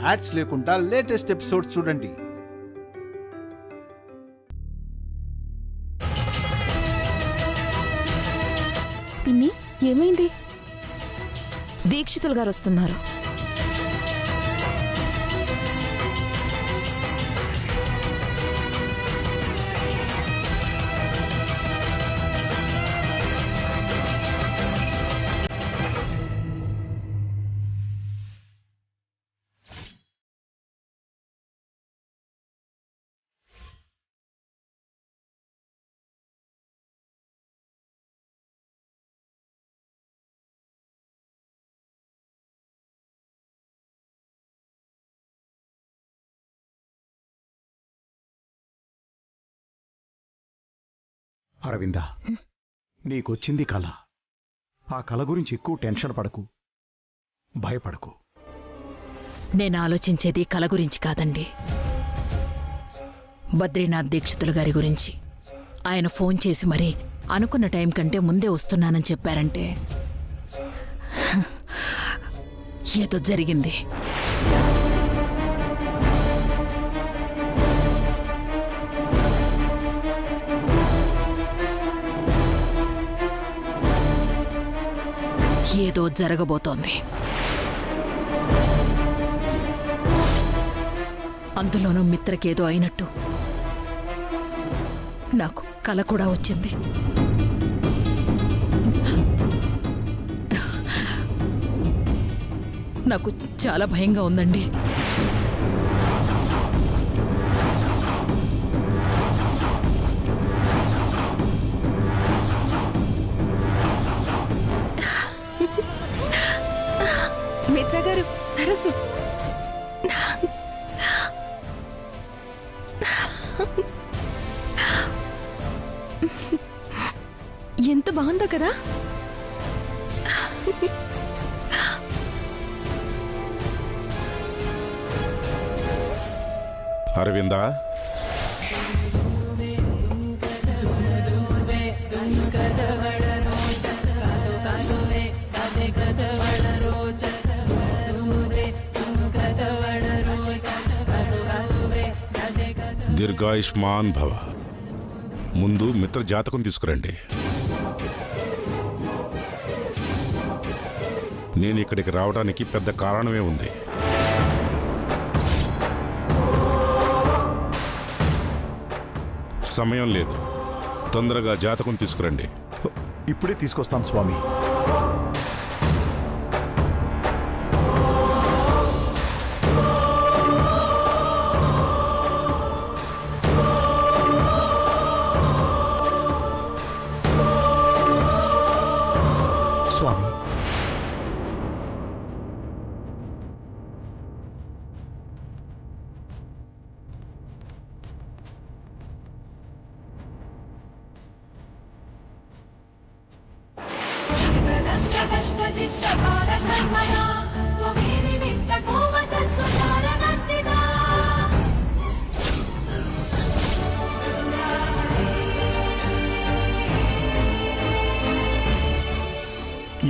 Ads లేకుండా latest episodes చూడండి. పిన్ని, ఏమైంది? దీక్షితులు గారు వస్తున్నారు. అరవింద, నీకొచ్చింది కళ. ఆ కళ గురించి ఎక్కువ టెన్షన్ పడకు, భయపడకు. నేను ఆలోచించేది కళ గురించి కాదండి, బద్రీనాథ్ దీక్షితులు గారి గురించి. ఆయన ఫోన్ చేసి మరీ అనుకున్న టైం కంటే ముందే వస్తున్నానని చెప్పారంటే ఏదో జరిగింది. ఏదో జరగబోతోంది. అందులోనూ మిత్రకేదో అయినట్టు నాకు కల కూడా వచ్చింది. నాకు చాలా భయంగా ఉందండి. మిత్ర గారు, సరస్సు ఎంత బాగుందో కదా. అరవిందా, దీర్ఘాయుష్మాన్ భవ. ముందు మిత్ర జాతకం తీసుకురండి. నేను ఇక్కడికి రావడానికి పెద్ద కారణమే ఉంది. సమయం లేదు, తొందరగా జాతకం తీసుకురండి. ఇప్పుడే తీసుకొస్తాం స్వామి. స్వామి,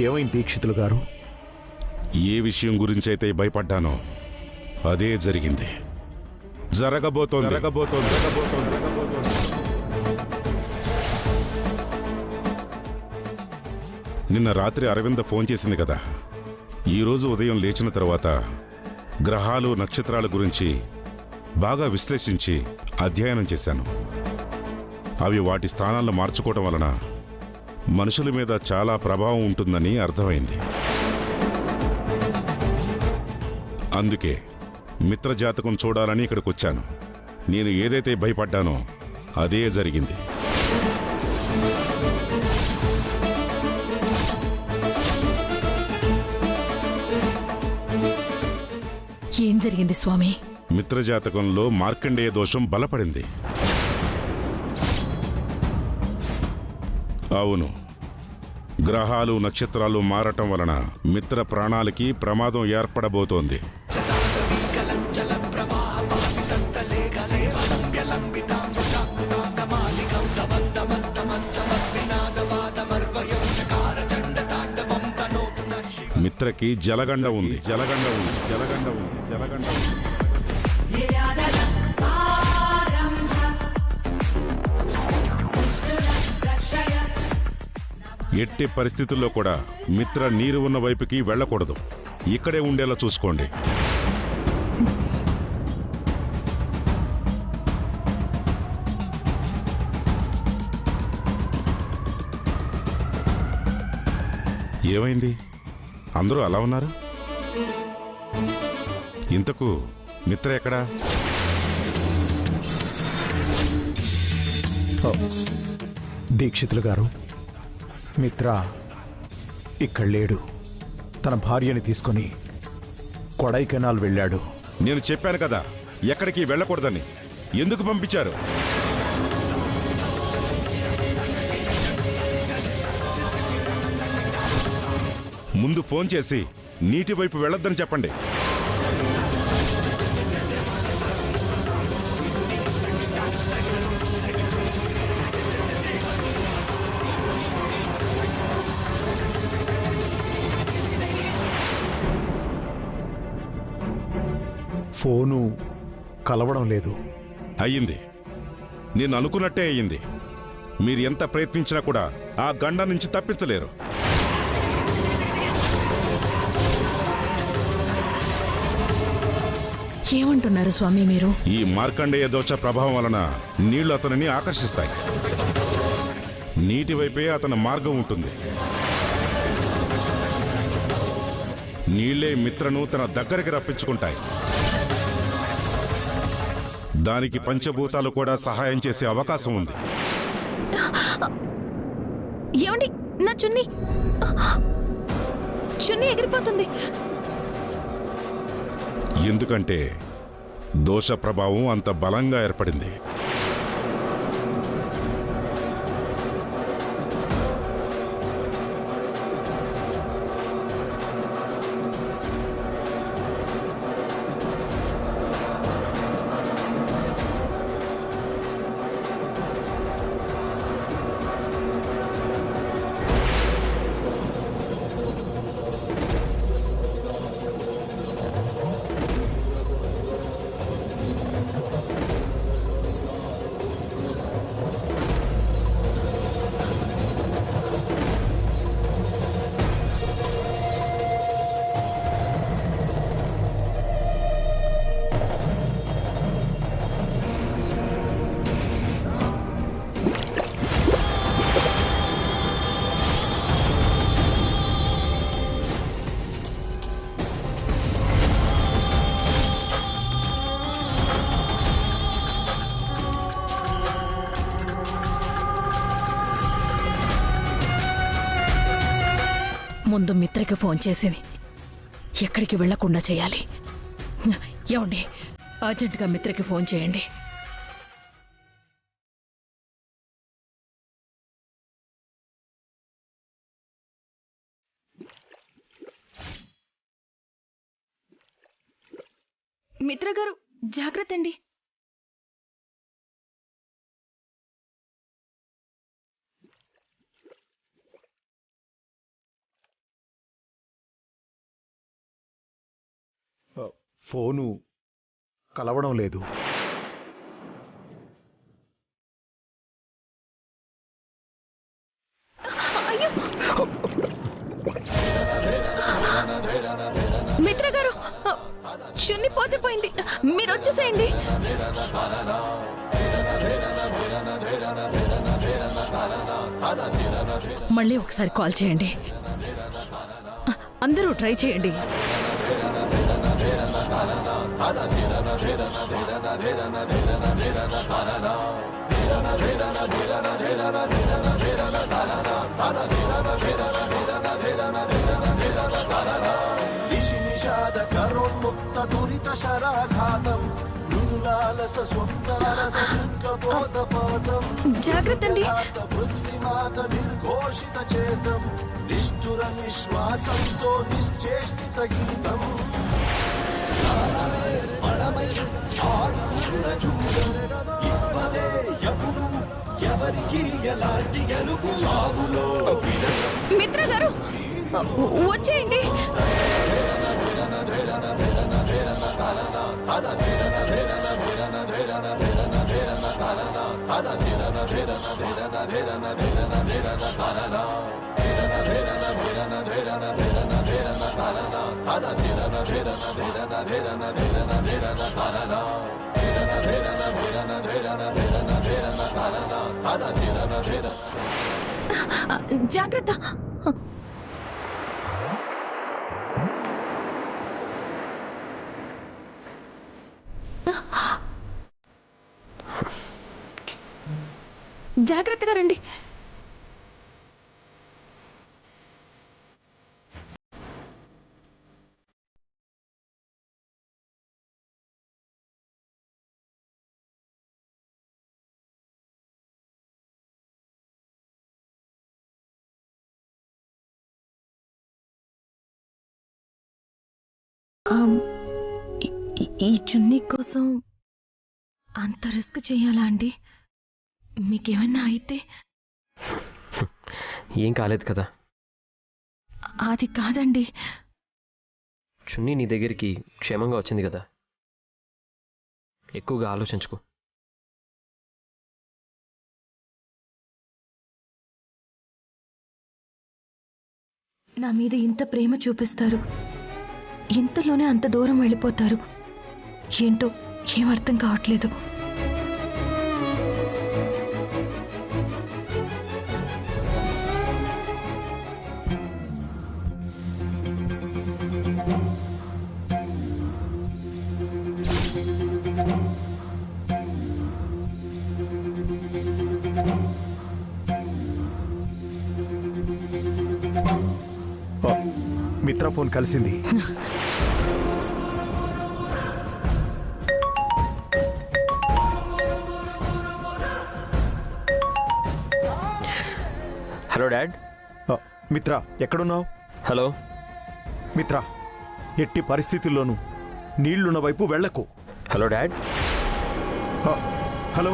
ఏమైంది దీక్షితులు గారు? ఏ విషయం గురించి అయితే భయపడ్డానో అదే జరిగింది, జరగబోతోంది. నిన్న రాత్రి అరవింద ఫోన్ చేసింది కదా. ఈరోజు ఉదయం లేచిన తర్వాత గ్రహాలు నక్షత్రాల గురించి బాగా విశ్లేషించి అధ్యయనం చేశాను. అవి వాటి స్థానాలను మార్చుకోవటం వలన మనుషుల మీద చాలా ప్రభావం ఉంటుందని అర్థమైంది. అందుకే మిత్రజాతకం చూడాలని ఇక్కడికి వచ్చాను. నేను ఏదైతే భయపడ్డానో అదే జరిగింది. ఏం జరిగింది స్వామి? మిత్రజాతకంలో మార్కండేయ దోషం బలపడింది. అవును, గ్రహాలు నక్షత్రాలు మారటం వలన మిత్ర ప్రాణాలకి ప్రమాదం ఏర్పడబోతోంది. మిత్రకి జలగండ ఉంది. ఎట్టి పరిస్థితుల్లో కూడా మిత్ర నీరు ఉన్న వైపుకి వెళ్ళకూడదు. ఇక్కడే ఉండేలా చూసుకోండి. ఏమైంది? అందరూ అలా ఉన్నారు. ఇంతకు మిత్ర ఎక్కడా? దీక్షితులు గారు, మిత్ర ఇక్కడ లేడు. తన భార్యని తీసుకుని కొడైకెనాల్ వెళ్ళాడు. నేను చెప్పాను కదా ఎక్కడికి వెళ్ళకూడదని. ఎందుకు పంపించారు? ముందు ఫోన్ చేసి నీటి వైపు వెళ్ళొద్దని చెప్పండి. ఫోను కలవడం లేదు. అయ్యింది. నేను అనుకున్నట్టే అయ్యింది. మీరు ఎంత ప్రయత్నించినా కూడా ఆ గండ నుంచి తప్పించలేరు. ఏమంటున్నారు స్వామి మీరు? ఈ మార్కండేయ దోష ప్రభావం వలన నీళ్లు అతనిని ఆకర్షిస్తాయి. నీటి వైపే అతని మార్గం ఉంటుంది. నీళ్లే మిత్రను తన దగ్గరికి రప్పించుకుంటాయి. దానికి పంచభూతాలు కూడా సహాయం చేసే అవకాశం ఉంది. ఏమండి, నా చున్నీ ఎగిరిపోతుంది. ఎందుకంటే దోష ప్రభావం అంత బలంగా ఏర్పడింది. ముందు మిత్రకి ఫోన్ చేసి ఎక్కడికి వెళ్లకుండా చేయాలి. ఏమండి, అర్జెంటుగా మిత్రకి ఫోన్ చేయండి. మిత్ర గారు, జాగ్రత్త అండి. ఫోను కలవడం లేదు. మిత్ర గారు, చున్ని పోతే పోయింది. మీరు వచ్చేసేయండి. మళ్ళీ ఒకసారి కాల్ చేయండి. అందరూ ట్రై చేయండి. కరోన్ముక్త దురిత శరాఘాతం మృదులాలస స్వప్నాలస దృంగబోధపాతం జాగ్రత్త అండి. పృథ్వీమాత నిర్ఘోషిత చేతం నిష్ఠుర నిశ్వాసంతో నిశ్చేష్టిత గీతం పడమై ఆడుతున్న జూదం ఇవ్వదే ఎప్పుడు ఎవరికి ఎలాంటి గెలుపు సాగులో మిత్ర గారు, వచ్చేయండి. జాగ్రత్త. జాగ్రత్తగా రండి. ఈ చున్నీ కోసం అంత రిస్క్ చేయాలా అండి? మీకేమన్నా అయితే? ఏం కాలేదు కదా. అది కాదండి. చున్నీ నీ దగ్గరికి క్షేమంగా వచ్చింది కదా, ఎక్కువగా ఆలోచించుకో. నా మీద ఇంత ప్రేమ చూపిస్తారు, ఇంతలోనే అంత దూరం వెళ్ళిపోతారు. ఏంటో ఏం అర్థం కావట్లేదు. మిత్ర ఫోన్ కలిసింది. Hello dad. మిత్ర ఎక్కడున్నావు? హలో మిత్ర, ఎట్టి పరిస్థితుల్లోనూ నీళ్లున్న వైపు వెళ్లకు. Hello dad. Hello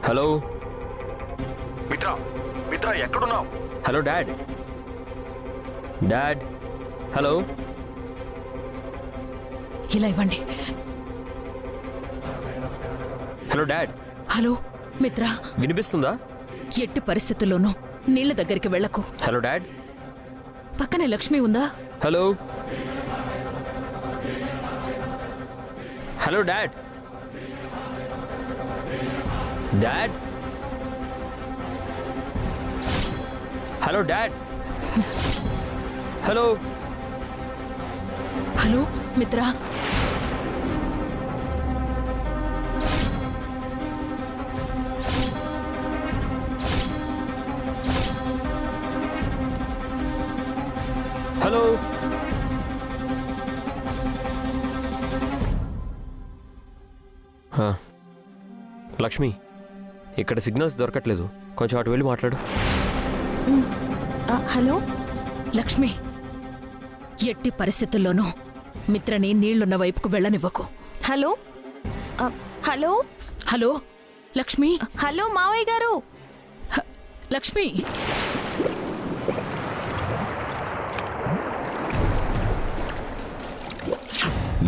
hello Mitra, Mitra ఎక్కడున్నావు? Hello dad. Dad hello. ఇలా ఇవ్వండి. Hello dad. హలో మిత్ర, వినిపిస్తుందా? ఎట్టి పరిస్థితుల్లోనూ నీళ్ల దగ్గరికి వెళ్ళకు. Hello dad. పక్కనే లక్ష్మి ఉందా? Hello hello dad. Dad hello dad. Hello hello మిత్ర. హలో లక్ష్మి, ఇక్కడ సిగ్నల్స్ దొరకట్లేదు, కొంచెం అటు వెళ్ళి మాట్లాడు. హలో లక్ష్మి, ఎట్టి పరిస్థితుల్లోనూ మిత్రని నీళ్లున్న వైపుకు వెళ్ళనివ్వకు. Hello hello hello Lakshmi. Hello మావయ్య గారు. లక్ష్మి,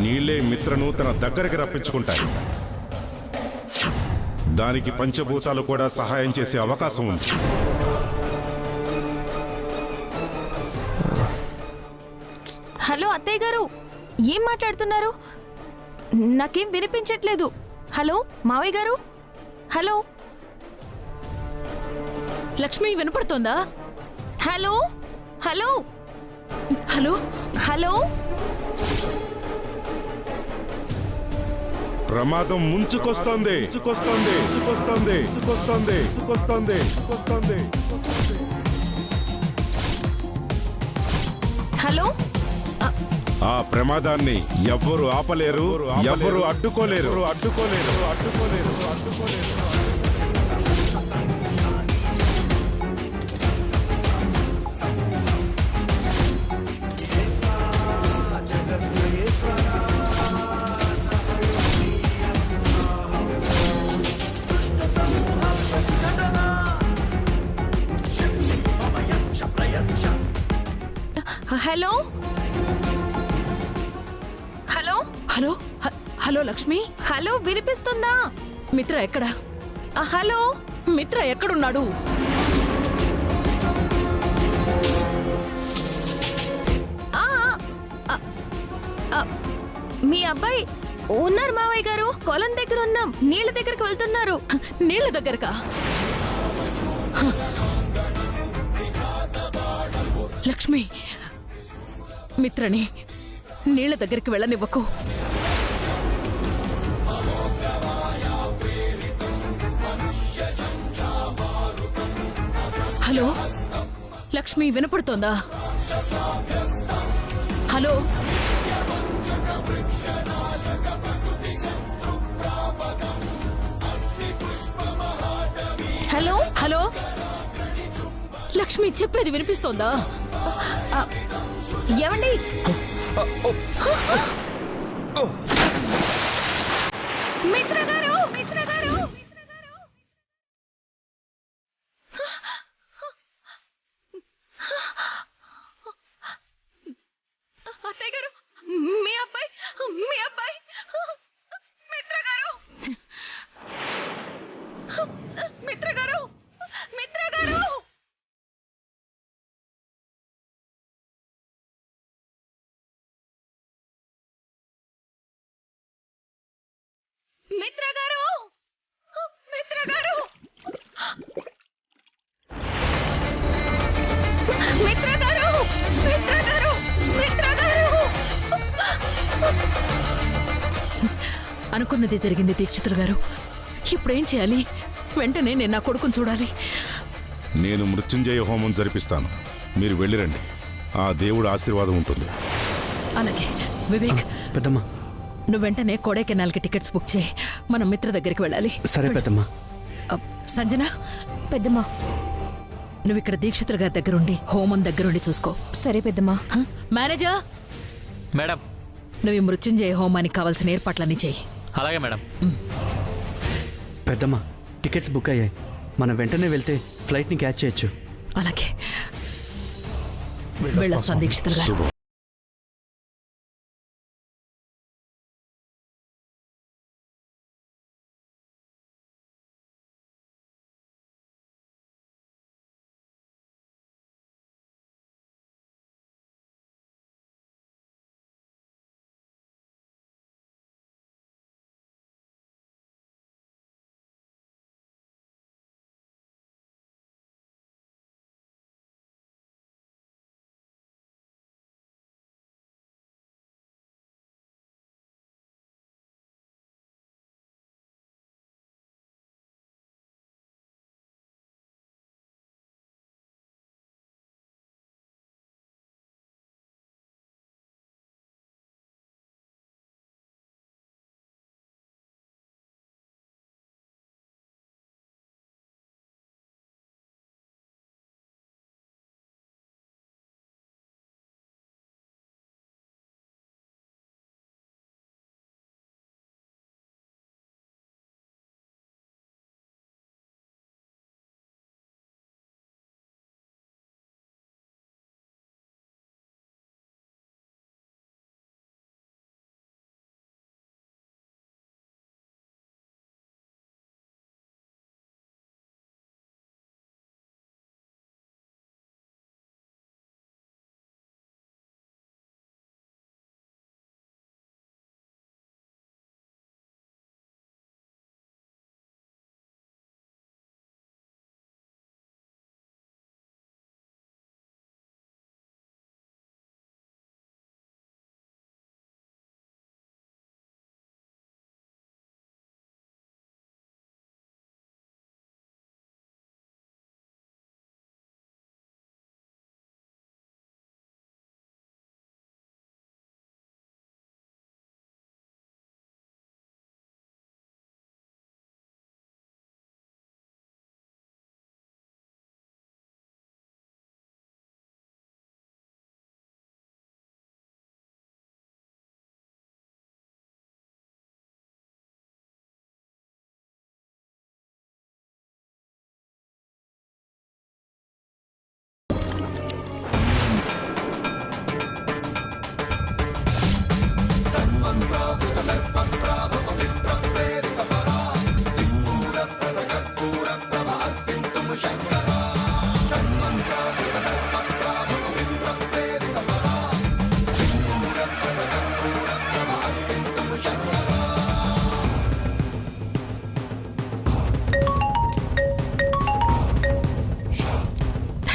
నీళ్లే మిత్రను తన దగ్గరికి రప్పించుకుంటాయి. దానికి పంచభూతాలు కూడా సహాయం చేసే అవకాశం ఉంది. హలో అత్తయ్య గారు, ఏం మాట్లాడుతున్నారు? నాకేం వినిపించట్లేదు. హలో మావయ్య గారు. హలో లక్ష్మి వినపడుతోందా? Hello hello hello hello. ప్రమాదం ముంచుకొస్తోంది. హలో ఆ ప్రమాదాన్ని ఎవ్వరూ ఆపలేరు, ఎవ్వరూ అడ్డుకోలేరు. Hello hello hello hello Lakshmi, hello వినిపిస్తుందా? మిత్ర ఎక్కడ? హలో మిత్ర ఎక్కడున్నాడు? ఆ, ఆ, ఆ, మీ అబ్బాయి ఉన్నారు మావయ్య గారు. పొలం దగ్గర ఉన్నాం, నీళ్ళ దగ్గరికి వెళ్తున్నారు. నీళ్ళ దగ్గరకా? లక్ష్మి, మిత్రని నీళ్ళ దగ్గరికి వెళ్ళనివ్వకు. హలో లక్ష్మి, వినపడుతోందా? హలో హలో హలో లక్ష్మి, చెప్పేది వినిపిస్తోందా? ఏమండి? మిత్ర గారు, మిత్ర గారు, అత్తయ్య గారు, మీ అబ్బాయి, మీ అబ్బాయి, మిత్ర గారు, మిత్ర గారు, మిత్ర గారు. మిత్ర గారు, మిత్ర గారు, మిత్ర గారు, మిత్ర గారు, మిత్ర గారు. అనుకున్నది జరిగింది దీక్షితులు గారు. ఇప్పుడేం చేయాలి? వెంటనే నేను నా కొడుకుని చూడాలి. నేను మృత్యుంజయ హోమం జరిపిస్తాను, మీరు వెళ్ళిరండి. ఆ దేవుడు ఆశీర్వాదం ఉంటుంది. అలాగే వివేక్, పెద్దమ్మా. నువ్వు వెంటనే కొడైకెనాల్కి టికెట్స్ బుక్ చేయి. మనం మిత్ర దగ్గరికి వెళ్ళాలి. సరే పెద్దమ్మా. సంజన, పెద్దమ్మా. నువ్వు ఇక్కడ దీక్షితుల గారి దగ్గరుండి హోమం దగ్గరుండి చూసుకో. సరే పెద్దమ్మా. Manager, madam. నువ్వు ఈ మృత్యుంజయ హోమానికి కావాల్సిన ఏర్పాట్లన్నీ చెయ్యి. అలాగే మేడం. పెద్దమ్మా, టికెట్స్ బుక్ అయ్యాయి. మనం వెంటనే వెళ్తే ఫ్లైట్ని క్యాచ్ చేయొచ్చు. అలాగే వెళ్ళొస్తాను దీక్షితుల గారు. శుభం.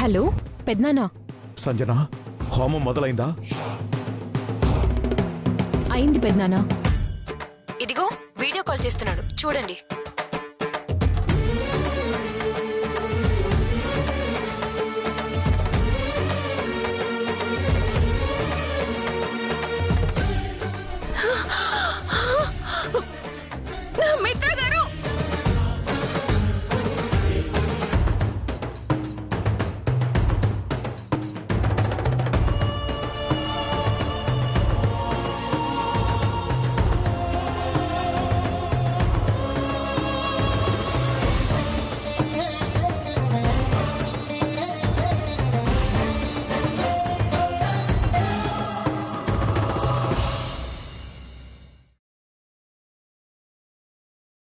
హలో పెద్దనాన్న. సంజన, హోమం మొదలైందా? అయింది పెద్దనాన్న. ఇదిగో వీడియో కాల్ చేస్తున్నాడు చూడండి.